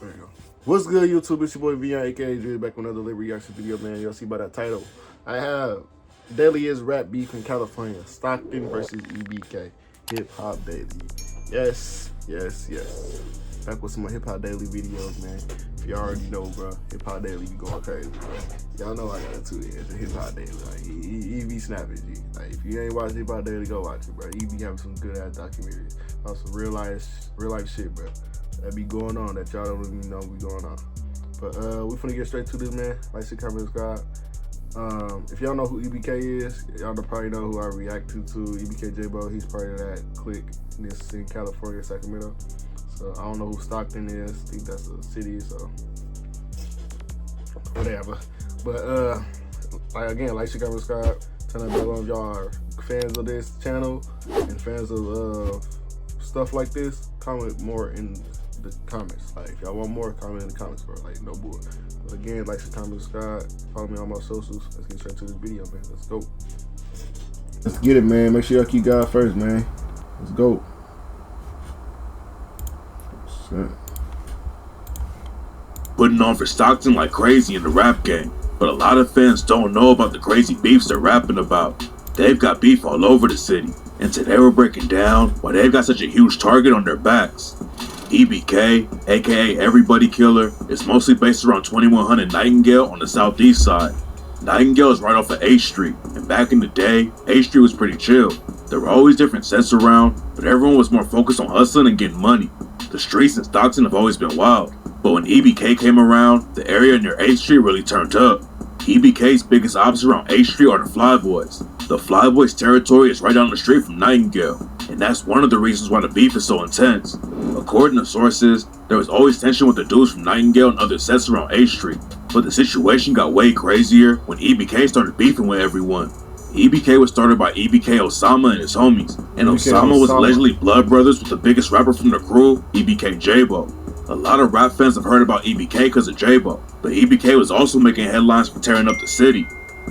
There you go. What's good, YouTube? It's your boy Veon, aka Dre, back with another live reaction video, man. Y'all see by that title. I have Deadliest rap beef in California. Stockton versus EBK. Hip Hop Daily. Yes. Back with some more Hip Hop Daily videos, man. If y'all already know, bro, Hip Hop Daily be going crazy, bro. Y'all know I got it too. It's a Hip Hop Daily. Like, he be snapping, G. Like, if you ain't watched Hip Hop Daily, go watch it, bro. He be having some good ass documentaries on some real life shit, bro. That be going on that y'all don't even know be going on. But we finna get straight to this, man. Like, shit, comment, subscribe. If y'all know who EBK is, y'all probably know who I react to EBK J-Bo. He's part of that clique in this in California, Sacramento. So I don't know who Stockton is. I think that's a city, so whatever. But like again, like, shit, comment, subscribe. Turn that bell on if y'all are fans of this channel and fans of stuff like this. Comment more in the comments. Like, if y'all want more, comment in the comments, bro. Like, no bull. But again, like, comment, subscribe, follow me on my socials. Let's get straight to this video, man. Let's go. Let's get it, man. Make sure y'all keep God first, man. Let's go. Shit. Putting on for Stockton like crazy in the rap game, but a lot of fans don't know about the crazy beefs they're rapping about. They've got beef all over the city, and today we're breaking down why they've got such a huge target on their backs. EBK, aka Everybody Killer, is mostly based around 2100 Nightingale on the southeast side. Nightingale is right off of 8th Street, and back in the day, 8th Street was pretty chill. There were always different sets around, but everyone was more focused on hustling and getting money. The streets in Stockton have always been wild, but when EBK came around, the area near 8th Street really turned up. EBK's biggest ops around 8th Street are the Flyboys. The Flyboys' territory is right down the street from Nightingale, and that's one of the reasons why the beef is so intense. According to sources, there was always tension with the dudes from Nightingale and other sets around 8th Street, but the situation got way crazier when EBK started beefing with everyone. EBK was started by EBK Osama and his homies, and Osama was allegedly blood brothers with the biggest rapper from the crew, EBK J-Bo. A lot of rap fans have heard about EBK because of J-Bo, but EBK was also making headlines for tearing up the city.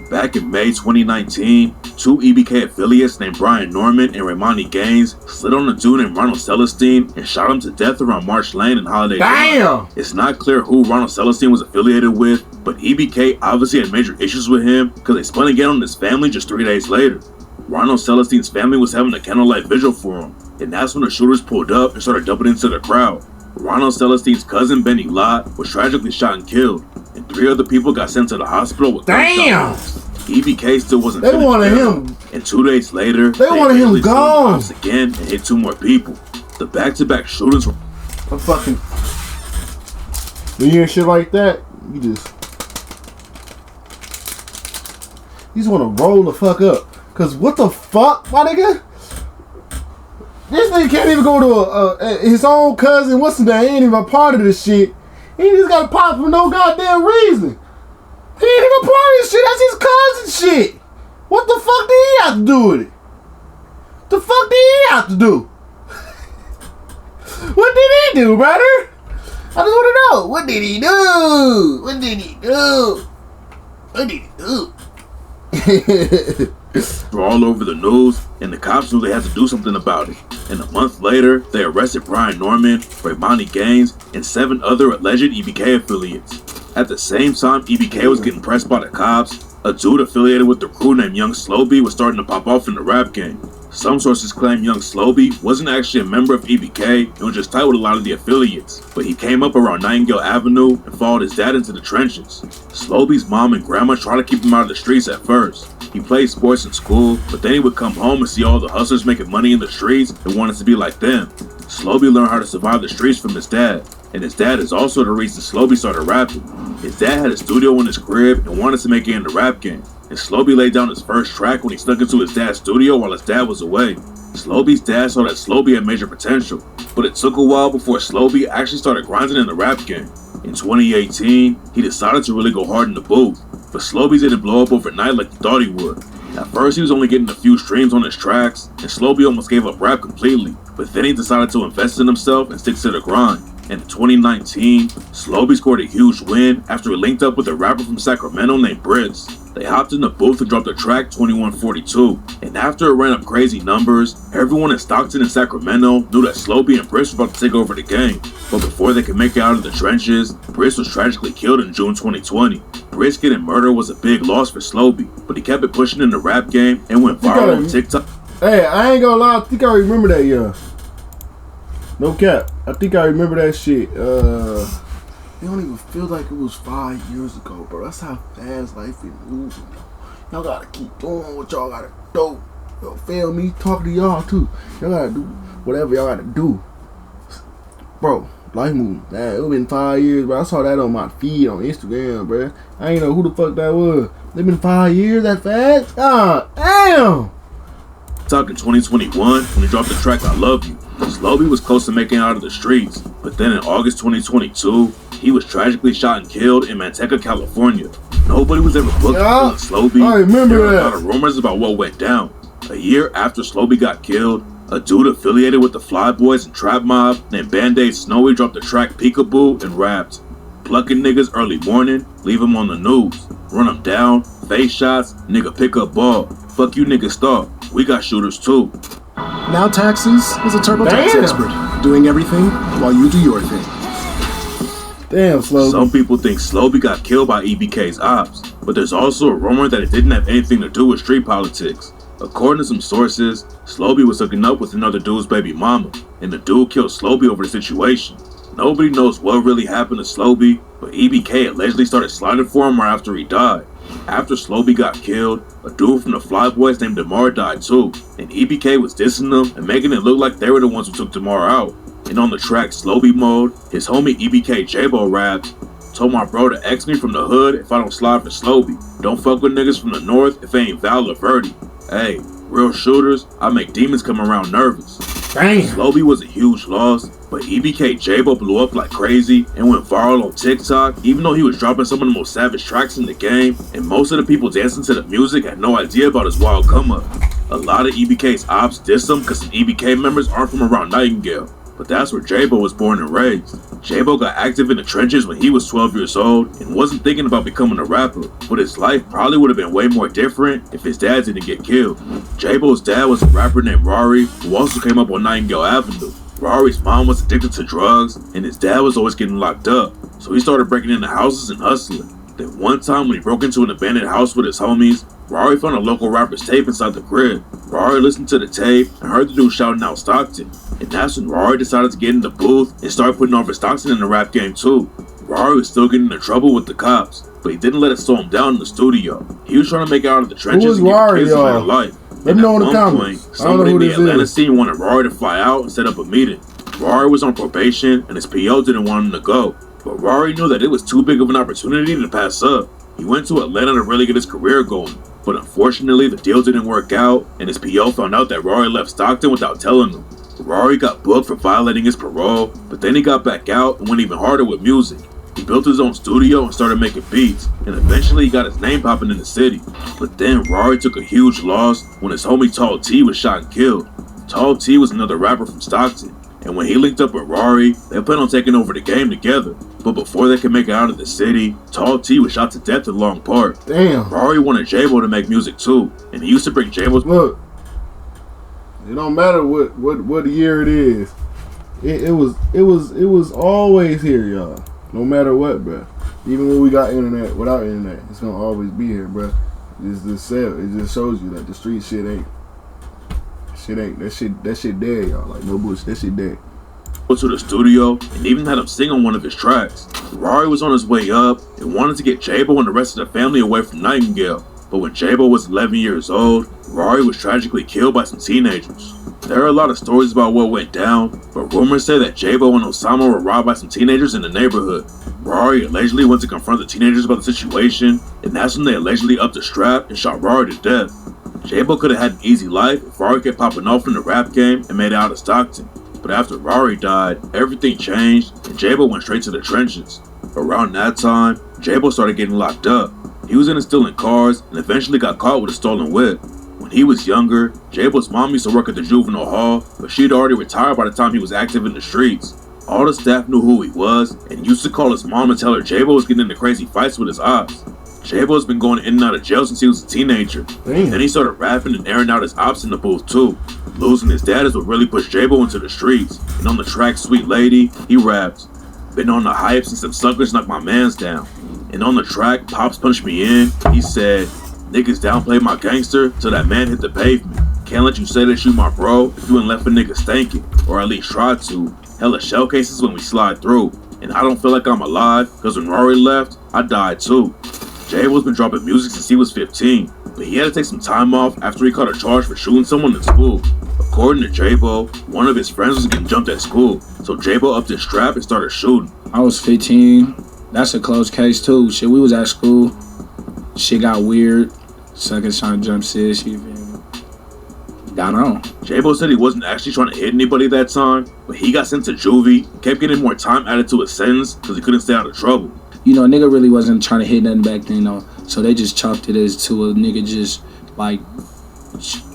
Back in May 2019, two EBK affiliates named Brian Norman and Raymani Gaines slid on a dude named Ronald Celestine and shot him to death around March Lane and Holiday Drive. It's not clear who Ronald Celestine was affiliated with, but EBK obviously had major issues with him because they spun again on his family just 3 days later. Ronald Celestine's family was having a candlelight vigil for him, and that's when the shooters pulled up and started dumping into the crowd. Ronald Celestine's cousin Benny Lott was tragically shot and killed, and 3 other people got sent to the hospital with gunshot wounds. EBK still wasn't They wanted him, and 2 days later, they wanted him gone again and hit 2 more people. The back-to-back shootings were fucking. When you hear shit like that, you just want to roll the fuck up. Cause what the fuck, my nigga? This nigga can't even go to his own cousin. What's his name? He ain't even a part of this shit. He just got popped for no goddamn reason. He ain't even a part of this shit. That's his cousin shit. What the fuck did he have to do with it? The fuck did he have to do? What did he do, brother? I just want to know. What did he do? What did he do? What did he do? were all over the news, and the cops knew they had to do something about it. And a month later, they arrested Brian Norman, Raymani Gaines, and 7 other alleged EBK affiliates. At the same time EBK was getting pressed by the cops, a dude affiliated with the crew named Young Subs Bih was starting to pop off in the rap game. Some sources claim Young Subs Bih wasn't actually a member of EBK and was just tight with a lot of the affiliates, but he came up around Nightingale Avenue and followed his dad into the trenches. Subs Bih's mom and grandma tried to keep him out of the streets at first. He played sports in school, but then he would come home and see all the hustlers making money in the streets and wanted to be like them. Subs Bih learned how to survive the streets from his dad, and his dad is also the reason Subs Bih started rapping. His dad had a studio in his crib and wanted to make it in the rap game, and Subs Bih laid down his first track when he snuck into his dad's studio while his dad was away. Subs Bih's dad saw that Subs Bih had major potential, but it took a while before Subs Bih actually started grinding in the rap game. In 2018, he decided to really go hard in the booth, but Subs Bih didn't blow up overnight like he thought he would. At first, he was only getting a few streams on his tracks, and Subs Bih almost gave up rap completely, but then he decided to invest in himself and stick to the grind. And in 2019, Subs Bih scored a huge win after he linked up with a rapper from Sacramento named Briz. They hopped in the booth and dropped the track 2142, and after it ran up crazy numbers, everyone in Stockton and Sacramento knew that Slow Bih and Briss were about to take over the game. But before they could make it out of the trenches, Briss was tragically killed in June 2020. Briss getting murdered was a big loss for Slow Bih, but he kept it pushing in the rap game and went viral on TikTok. Hey, I ain't gonna lie, I think I remember that, yeah. No cap, I think I remember that shit. It don't even feel like it was 5 years ago, bro. That's how fast life is moving, y'all gotta keep doing what y'all gotta do. Yo, feel me? Talking to y'all too. Y'all gotta do whatever y'all gotta do. Bro, life moving. Man, it been 5 years, bro. I saw that on my feed on Instagram, bro. I ain't know who the fuck that was. It been 5 years that fast? God damn! In 2021, when he dropped the track I Love You, Slow Bih was close to making it out of the streets, but then in August 2022, he was tragically shot and killed in Manteca, California. Nobody was ever booked for Slow Bih. I remember there were that. a lot of rumors about what went down. A year after Slow Bih got killed, a dude affiliated with the Fly Boys and Trap Mob named Band-Aid Snowy dropped the track Peekaboo and rapped, "Plucking niggas early morning, leave them on the news. Run them down, face shots, nigga pick up ball. Fuck you niggas thought, we got shooters too." Now Taxes is a TurboTax Damn. expert, doing everything while you do your thing. Damn, Slow Bih. Some people think Slow Bih got killed by EBK's ops, but there's also a rumor that it didn't have anything to do with street politics. According to some sources, Slow Bih was hooking up with another dude's baby mama, and the dude killed Slow Bih over the situation. Nobody knows what really happened to Slow Bih, but EBK allegedly started sliding for him right after he died. After Slow Bih got killed, a dude from the Fly Boys named Demar died too, and EBK was dissing them and making it look like they were the ones who took Demar out. And on the track Slow Bih Mode, his homie EBK J-Bo rapped, "Told my bro to X me from the hood if I don't slide for Slow Bih. Don't fuck with niggas from the north if they ain't Val or Verdi. Hey, real shooters, I make demons come around nervous." Damn. Slow Bih was a huge loss, but EBK J-Bo blew up like crazy and went viral on TikTok, even though he was dropping some of the most savage tracks in the game, and most of the people dancing to the music had no idea about his wild come up. A lot of EBK's ops diss him because some EBK members aren't from around Nightingale, but that's where J-Bo was born and raised. J-Bo got active in the trenches when he was 12 years old and wasn't thinking about becoming a rapper, but his life probably would have been way more different if his dad didn't get killed. J-Bo's dad was a rapper named Rory, who also came up on Nightingale Avenue. Rory's mom was addicted to drugs, and his dad was always getting locked up, so he started breaking into houses and hustling. Then one time when he broke into an abandoned house with his homies, Rory found a local rapper's tape inside the crib. Rory listened to the tape and heard the dude shouting out Stockton, and that's when Rory decided to get in the booth and start putting on for Stockton in the rap game too. Rory was still getting into trouble with the cops, but he didn't let it slow him down in the studio. He was trying to make it out of the trenches and give Rory, kids a better y'all? life. Let me know in the At one comments. point, I don't know somebody who in the this Atlanta is. scene wanted Rory to fly out and set up a meeting. Rory was on probation and his PO didn't want him to go, but Rory knew that it was too big of an opportunity to pass up. He went to Atlanta to really get his career going, but unfortunately the deal didn't work out and his PO found out that Rory left Stockton without telling him. Rory got booked for violating his parole, but then he got back out and went even harder with music. He built his own studio and started making beats, and eventually he got his name popping in the city. But then Rory took a huge loss when his homie Tall T was shot and killed. Tall T was another rapper from Stockton, and when he linked up with Rory, they planned on taking over the game together. But before they could make it out of the city, Tall T was shot to death in Long Park. Damn. Rory wanted J-Bo to make music too, and he used to bring J-Bo's... Look, it don't matter what year it is. It was always here, y'all. No matter what, bruh. Even when we got internet, without internet, it's gonna always be here, bruh. It's just sad. It just shows you that the street shit ain't that shit dead, y'all. Like no bullshit, that shit dead. To the studio and even had him sing on one of his tracks. Rory was on his way up and wanted to get J-Bo and the rest of the family away from Nightingale, but when J-Bo was 11 years old, Rory was tragically killed by some teenagers. There are a lot of stories about what went down, but rumors say that J-Bo and Osama were robbed by some teenagers in the neighborhood. Rory allegedly went to confront the teenagers about the situation, and that's when they allegedly upped the strap and shot Rory to death. J-Bo could have had an easy life if Rory kept popping off in the rap game and made it out of Stockton. But after Rory died, everything changed and J-Bo went straight to the trenches. Around that time, J-Bo started getting locked up. He was into stealing cars and eventually got caught with a stolen whip. When he was younger, J-Bo's mom used to work at the juvenile hall, but she'd already retired by the time he was active in the streets. All the staff knew who he was and used to call his mom and tell her J-Bo was getting into crazy fights with his ops. J-Bo's been going in and out of jail since he was a teenager. Damn. Then he started rapping and airing out his ops in the booth too. Losing his dad is what really pushed J-Bo into the streets. And on the track Sweet Lady, he raps, "Been on the hype since them suckers knocked my mans down." And on the track Pops Punched Me In, he said, "Niggas downplayed my gangster till that man hit the pavement. Can't let you say that you my bro if you ain't left a nigga stankin', or at least tried to. Hella shell cases when we slide through. And I don't feel like I'm alive, cause when Rory left, I died too." J-Bo's been dropping music since he was 15, but he had to take some time off after he caught a charge for shooting someone in school. According to J-Bo, one of his friends was getting jumped at school, so J-Bo upped his strap and started shooting. I was 15. That's a close case too. Shit, we was at school. Shit got weird. Suckers trying to jump sis. You feel me? Got on. J-Bo said he wasn't actually trying to hit anybody that time, but he got sent to juvie, kept getting more time added to his sentence because he couldn't stay out of trouble. You know, a nigga really wasn't trying to hit nothing back then, though. So they just chalked it as to a nigga just, like,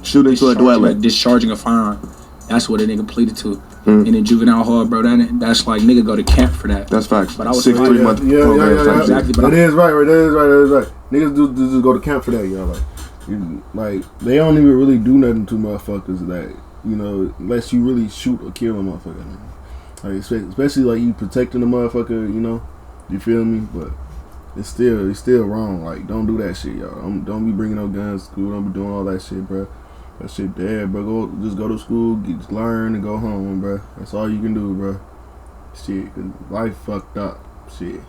Shooting into a dwelling. like discharging a firearm. That's what a nigga pleaded to. And in juvenile hall, bro, that's like, nigga go to camp for that. That's facts. But I was 6 fighting- 3 month Yeah, program yeah, type shit. Exactly, but That is right. That is right. Niggas do just go to camp for that, y'all. Like they don't even really do nothing to motherfuckers that, you know, unless you really shoot or kill a motherfucker. Like especially like you protecting the motherfucker, you know. You feel me? But it's still wrong. Like don't do that shit, y'all. Don't be bringing no guns to school. Don't be doing all that shit, bro. That shit dead, bro. Just go to school, learn, and go home, bro. That's all you can do, bro. Shit, cause life fucked up. Shit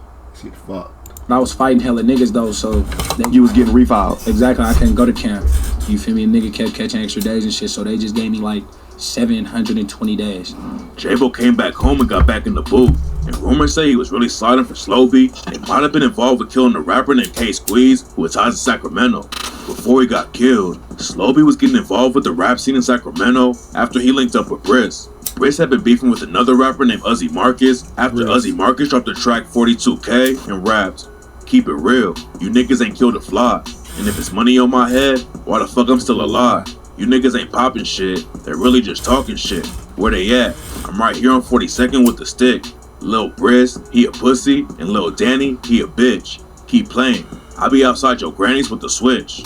fucked. I was fighting hella niggas, though, so... You was getting refiled. Exactly, I couldn't go to camp. You feel me? A nigga kept catching extra days and shit, so they just gave me, like, 720 days. J-Bo came back home and got back in the booth. And rumors say he was really sliding for Slovy and might have been involved with killing a rapper named K Squeeze who was tied to Sacramento. Before he got killed, Slovy was getting involved with the rap scene in Sacramento after he linked up with Briss. Briss had been beefing with another rapper named Uzi Marcus after Uzi Marcus dropped the track 42K and rapped, "Keep it real, you niggas ain't killed a fly. And if it's money on my head, why the fuck I'm still alive? You niggas ain't popping shit, they're really just talking shit. Where they at? I'm right here on 42nd with the stick. Lil Briss, he a pussy, and Lil Danny, he a bitch. Keep playing. I'll be outside your granny's with the switch."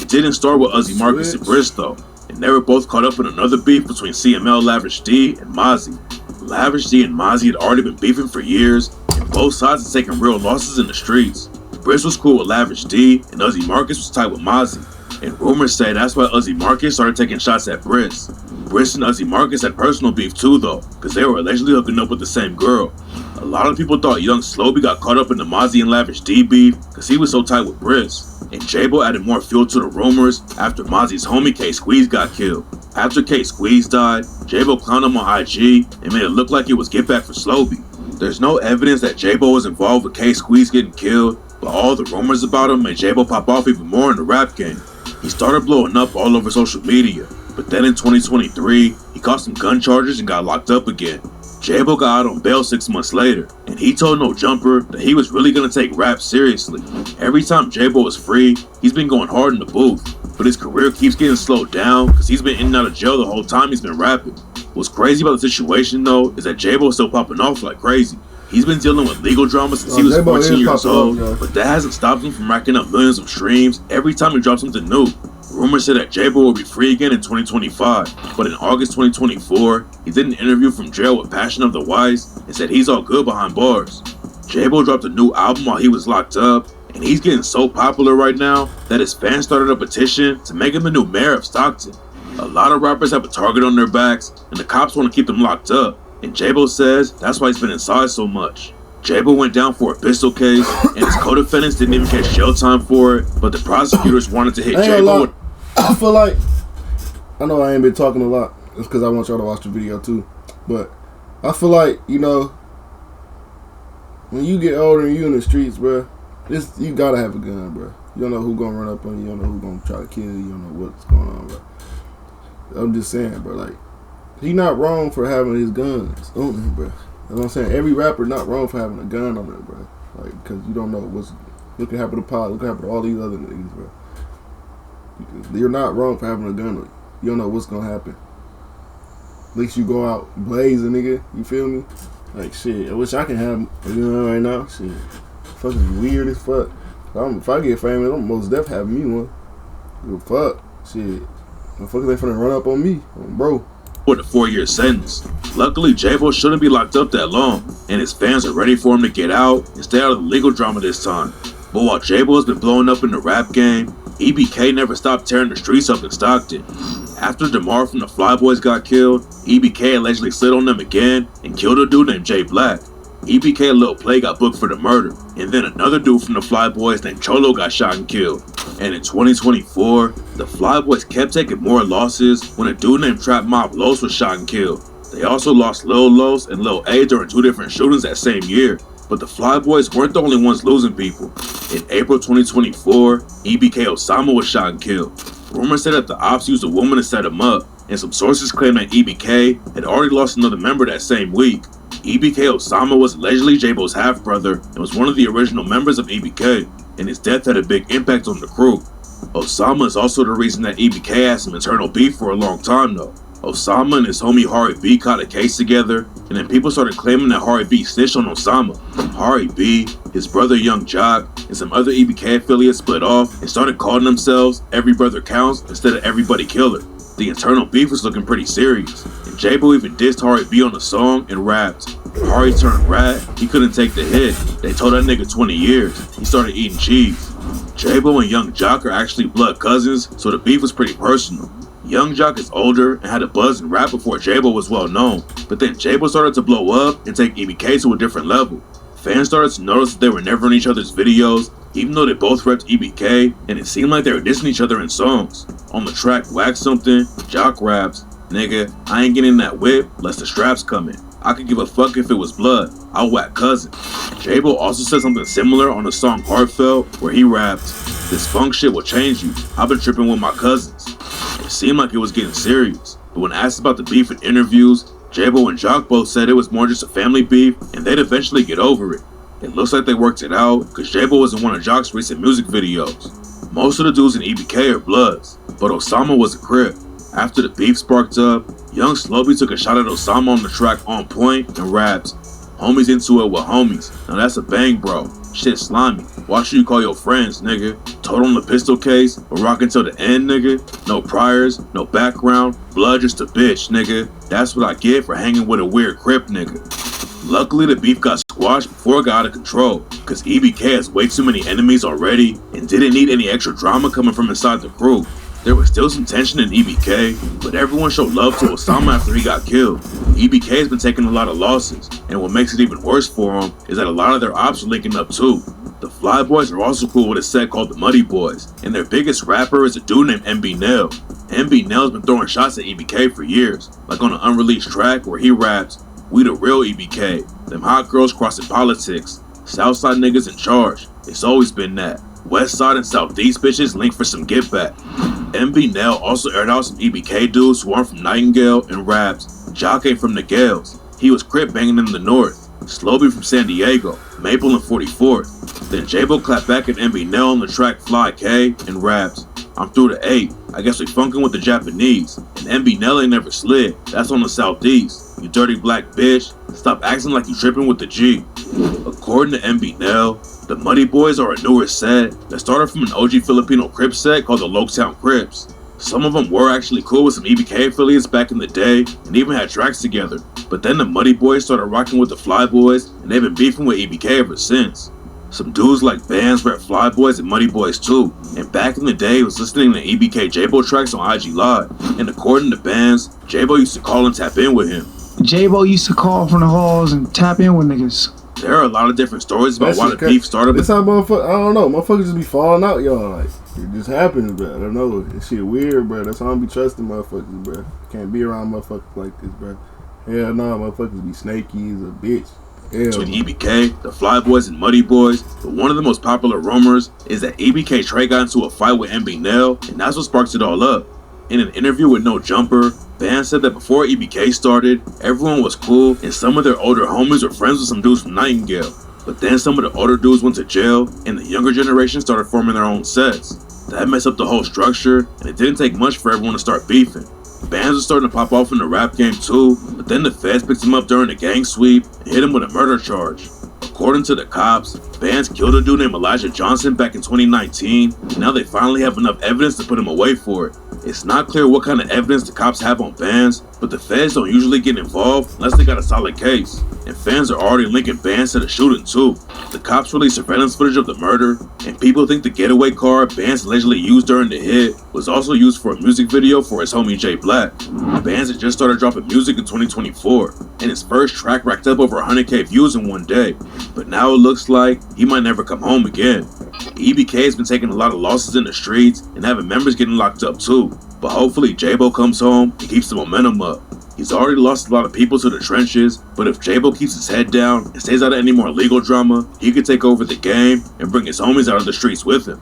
It didn't start with Uzi Marcus and Briss though, and they were both caught up in another beef between CML Lavish D and Mozzie. Lavish D and Mozzie had already been beefing for years, and both sides had taken real losses in the streets. Briss was cool with Lavish D, and Uzi Marcus was tight with Mozzie. And rumors say that's why Uzi Marcus started taking shots at Briss. Briss and Uzi Marcus had personal beef too though, cause they were allegedly hooking up with the same girl. A lot of people thought young Slovy got caught up in the Mozzie and Lavish D beef, cause he was so tight with Briss. And J-Bo added more fuel to the rumors after Mozzie's homie K Squeeze got killed. After K Squeeze died, J-Bo clowned him on IG and made it look like it was get back for Slovy. There's no evidence that J-Bo was involved with K Squeeze getting killed, but all the rumors about him made J-Bo pop off even more in the rap game. He started blowing up all over social media, but then in 2023, he caught some gun charges and got locked up again. J-Bo got out on bail 6 months later, and he told No Jumper that he was really gonna take rap seriously. Every time J-Bo is free, he's been going hard in the booth, but his career keeps getting slowed down because he's been in and out of jail the whole time he's been rapping. What's crazy about the situation though is that J-Bo is still popping off like crazy. He's been dealing with legal drama since he was J-Bo 14 years popping old, off, yeah. but that hasn't stopped him from racking up millions of streams every time he drops something new. Rumors say that J-Bo will be free again in 2025, but in August 2024, he did an interview from jail with Passion of the Wise and said he's all good behind bars. J-Bo dropped a new album while he was locked up, and he's getting so popular right now that his fans started a petition to make him the new mayor of Stockton. A lot of rappers have a target on their backs, and the cops want to keep them locked up, and J-Bo says that's why he's been inside so much. J-Bo went down for a pistol case, and his co-defendants didn't even get jail time for it, but the prosecutors wanted to hit J-Bo with... I feel like, I know I ain't been talking a lot. It's because I want y'all to watch the video too. But I feel like, you know, when you get older and you in the streets, bro, you gotta have a gun, bro. You don't know who gonna run up on you. You don't know who gonna try to kill you. You don't know what's going on, bro. I'm just saying, bro, like, he not wrong for having his guns on him, bro. You know what I'm saying? Every rapper not wrong for having a gun on him, bro. Like, because you don't know what's... Look what happened to Paul. Look what happened to all these other niggas, bro. You're not wrong for having a gun on you. You don't know what's gonna happen. At least you go out blazing, nigga. You feel me? Like, shit, I wish I can have a gun right now. Shit. Fucking weird as fuck. If I get famous, I'm most definitely having me one. Give a fuck. Shit. Motherfuckers they finna run up on me, bro. With a 4-year sentence. Luckily, J-Bo shouldn't be locked up that long, and his fans are ready for him to get out and stay out of the legal drama this time. But while J-Bo has been blowing up in the rap game, EBK never stopped tearing the streets up in Stockton. After DeMar from the Flyboys got killed, EBK allegedly slid on them again and killed a dude named Jay Black. EBK and Lil Play got booked for the murder, and then another dude from the Flyboys named Cholo got shot and killed. And in 2024, the Flyboys kept taking more losses when a dude named Trap Mob Los was shot and killed. They also lost Lil Los and Lil A during 2 different shootings that same year. But the Flyboys weren't the only ones losing people. In April 2024, EBK Osama was shot and killed. Rumors said that the ops used a woman to set him up, and some sources claim that EBK had already lost another member that same week. EBK Osama was allegedly J-Bo's half-brother and was one of the original members of EBK, and his death had a big impact on the crew. Osama is also the reason that EBK had some internal beef for a long time though. Osama and his homie Hari B caught a case together, and then people started claiming that Hari B snitched on Osama. Hari B, his brother Young Jock, and some other EBK affiliates split off and started calling themselves Every Brother Counts instead of Everybody Killer. The internal beef was looking pretty serious, and J-Bo even dissed Hari B on the song and rapped. Hari turned rat, he couldn't take the hit. They told that nigga 20 years, he started eating cheese. J-Bo and Young Jock are actually blood cousins, so the beef was pretty personal. Young Jock is older and had a buzz in rap before J-Bo was well known, but then J-Bo started to blow up and take EBK to a different level. Fans started to notice that they were never in each other's videos, even though they both repped EBK, and it seemed like they were dissing each other in songs. On the track Whack Something, Jock raps, "Nigga, I ain't getting that whip, less the straps coming. I could give a fuck if it was blood, I'll whack cousin." J-Bo also said something similar on the song Heartfelt, where he rapped, "This funk shit will change you, I've been tripping with my cousins." It seemed like it was getting serious, but when asked about the beef in interviews, J-Bo and Jock both said it was more just a family beef and they'd eventually get over it. It looks like they worked it out, cause J-Bo was in one of Jock's recent music videos. Most of the dudes in EBK are Bloods, but Osama was a Crip. After the beef sparked up, Young Slowby took a shot at Osama on the track On Point and rapped, "Homies into it with homies, now that's a bang bro, shit slimy, watch who you call your friends nigga, told on the pistol case, but rockin' till the end nigga, no priors, no background, blood just a bitch nigga, that's what I get for hanging with a weird Crip nigga." Luckily the beef got squashed before it got out of control, cause EBK has way too many enemies already and didn't need any extra drama coming from inside the crew. There was still some tension in EBK, but everyone showed love to Osama after he got killed. EBK has been taking a lot of losses, and what makes it even worse for him is that a lot of their ops are linking up too. The Flyboys are also cool with a set called the Muddy Boys, and their biggest rapper is a dude named MB Nell. MB Nell's been throwing shots at EBK for years, like on an unreleased track where he raps, "We the real EBK, them hot girls crossing politics, Southside niggas in charge, it's always been that. West Side and Southeast bitches linked for some get back." MB Nell also aired out some EBK dudes who aren't from Nightingale and raps, "Jock ain't from the Gales, he was Crip banging in the north, Slowby from San Diego, Maple and 44th. Then J-Bo clapped back at MB Nell on the track Fly K and raps, "I'm through the 8, I guess we funkin' with the Japanese, and MB Nell ain't never slid, that's on the Southeast. You dirty black bitch, stop acting like you trippin' with the G." According to MB Nell, the Muddy Boys are a newer set that started from an OG Filipino Crip set called the Loketown Crips. Some of them were actually cool with some EBK affiliates back in the day and even had tracks together, but then the Muddy Boys started rocking with the Flyboys and they've been beefing with EBK ever since. Some dudes like Bands rap Flyboys and Muddy Boys too, and back in the day was listening to EBK J-Bo tracks on IG Live, and according to Bands, J-Bo used to call and tap in with him. J-Bo used to call from the halls and tap in with niggas. There are a lot of different stories about why the beef started. This how motherfuckers, I don't know, motherfuckers just be falling out, y'all. Like, it just happens, bro. I don't know. This shit weird, bro. That's why I don't be trusting motherfuckers, bro. Can't be around motherfuckers like this, bro. Hell no, motherfuckers be snaky as a bitch. Between EBK, the Flyboys, and Muddy Boys, but one of the most popular rumors is that EBK Trey got into a fight with MB Nell, and that's what sparked it all up. In an interview with No Jumper, Van said that before EBK started, everyone was cool, and some of their older homies were friends with some dudes from Nightingale. But then some of the older dudes went to jail, and the younger generation started forming their own sets. That messed up the whole structure, and it didn't take much for everyone to start beefing. Bands were starting to pop off in the rap game too, but then the feds picked him up during the gang sweep and hit him with a murder charge. According to the cops, Bands killed a dude named Elijah Johnson back in 2019, and now they finally have enough evidence to put him away for it. It's not clear what kind of evidence the cops have on Bands, but the feds don't usually get involved unless they got a solid case, and fans are already linking Bands to the shooting too. The cops released surveillance footage of the murder, and people think the getaway car Bands allegedly used during the hit was also used for a music video for his homie Jay Black. Bands had just started dropping music in 2024, and his first track racked up over 100k views in one day, but now it looks like he might never come home again. EBK has been taking a lot of losses in the streets and having members getting locked up too, but hopefully J-Bo comes home and keeps the momentum up. He's already lost a lot of people to the trenches, but if J-Bo keeps his head down and stays out of any more legal drama, he could take over the game and bring his homies out of the streets with him.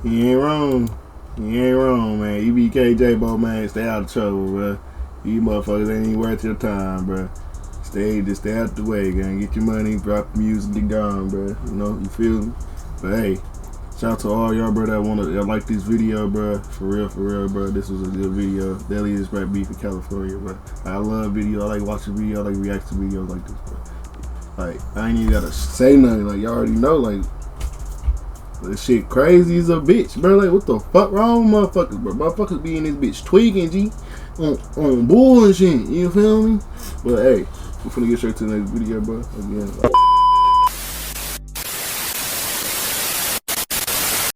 He ain't wrong. He ain't wrong, man. EBK, J-Bo, man, stay out of trouble, bro. You motherfuckers ain't even worth your time, bro. Just stay out the way, gang. Get your money, drop the music, get gone, bro. You know, you feel me? But hey, shout out to all y'all, bro, that like this video, bro. For real, bro. This was a good video. Deadliest rap beef in California, bro. I love video. I like watching video. I like reacting videos like this, bro. Like, I ain't even gotta say nothing. Like, y'all already know, like, this shit crazy as a bitch, bro. Like, what the fuck wrong with motherfuckers, bro? Motherfuckers be in this bitch tweaking, G. On bullshit, you feel me? But hey, we're finna get straight to the next video, bro. Again, like